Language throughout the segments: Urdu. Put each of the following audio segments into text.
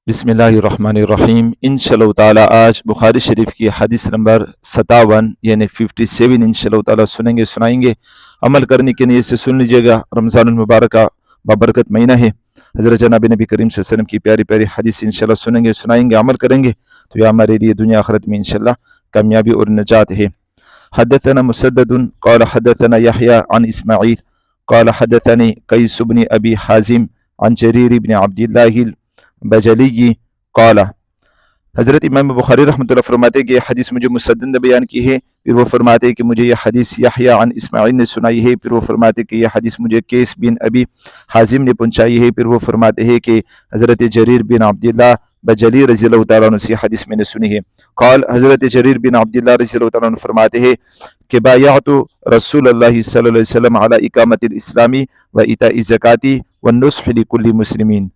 بسم اللہ الرحمن الرحیم انشاءاللہ تعالیٰ آج بخاری شریف کی حدیث نمبر 57 یعنی 57 انشاءاللہ تعالیٰ سنائیں گے. عمل کرنے کے نیت سے سن لیجیے گا. رمضان المبارک کا بابرکت مہینہ ہے. حضرت جناب نبی کریم صلی اللہ علیہ وسلم کی پیاری پیاری حدیث انشاءاللہ سنائیں گے عمل کریں گے تو یہ ہمارے لیے دنیا آخرت میں انشاءاللہ کامیابی اور نجات ہے. حدثنا مسدد قال حدثنا يحيى عن اسماعیل قال حدثني قیس بن ابی حازم عن جریر بن عبد اللہ بجلی قال. حضرت امام بخاری رحمۃ اللہ فرماتے ہیں کہ یہ حدیث مجھے مسدد نے بیان کی ہے. پھر وہ فرماتے ہیں کہ مجھے یہ حدیث یحییٰ عن اسماعیل نے سنائی ہے. پھر وہ فرماتے ہیں کہ یہ حدیث مجھے قیس بن ابی حازم نے پہنچائی ہے. پھر وہ فرماتے ہیں کہ حضرت جریر بن عبداللہ بجلی رضی اللہ تعالیٰ عنہ سے حدیث میں نے سنی ہے. قال حضرت جریر بن عبداللہ رضی اللہ تعالیٰ عنہ فرماتے ہیں کہ بایعت رسول اللہ صلی اللہ علیہ وسلم علی اقامت الاسلامی و ایتاء الزکاۃ والنصح لکل مسلمین.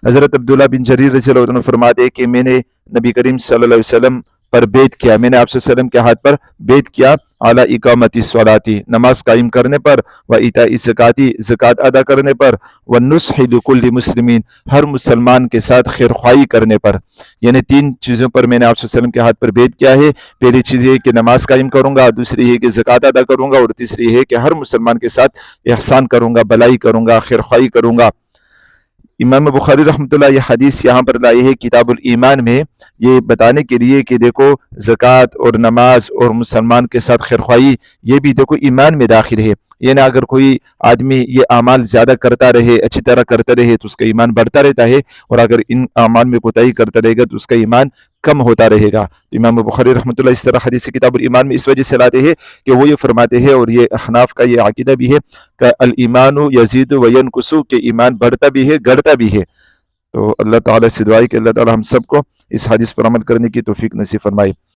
حضرت عبداللہ بن جریر رضی اللہ عنہ فرماتے ہیں کہ میں نے نبی کریم صلی اللہ علیہ وسلم پر بیعت کیا. میں نے آپ صلی اللہ علیہ وسلم کے ہاتھ پر بیعت کیا علی اقامت الصلاۃ نماز قائم کرنے پر، و ایتاء الزکاۃ زکوٰۃ ادا کرنے پر، والنصح لکل مسلمین ہر مسلمان کے ساتھ خیرخواہی کرنے پر. یعنی تین چیزوں پر میں نے آپ صلی اللہ علیہ وسلم کے ہاتھ پر بیعت کیا ہے. پہلی چیز یہ کہ نماز قائم کروں گا، دوسری یہ کہ زکوٰۃ ادا کروں گا، اور تیسری یہ کہ ہر مسلمان کے ساتھ احسان کروں گا، بلائی کروں گا، خیرخواہی کروں گا. امام بخاری رحمۃ اللہ یہ حدیث یہاں پر لائی ہے کتاب الایمان میں، یہ بتانے کے لیے کہ دیکھو زکوٰۃ اور نماز اور مسلمان کے ساتھ خیرخواہی یہ بھی دیکھو ایمان میں داخل ہے. یعنی اگر کوئی آدمی یہ اعمال زیادہ کرتا رہے، اچھی طرح کرتا رہے تو اس کا ایمان بڑھتا رہتا ہے، اور اگر ان اعمال میں کوتاہی کرتا رہے گا تو اس کا ایمان کم ہوتا رہے گا. تو امام بخاری رحمۃ اللہ اس طرح حدیث کتاب الایمان میں اس وجہ سے لاتے ہیں کہ وہ یہ فرماتے ہیں، اور یہ احناف کا یہ عقیدہ بھی ہے کہ الایمان یزید و ینقص، کہ ایمان بڑھتا بھی ہے گڑتا بھی ہے. تو اللہ تعالیٰ سے دعا ہے کہ اللہ تعالیٰ ہم سب کو اس حدیث پر عمل کرنے کی توفیق نصیب فرمائے.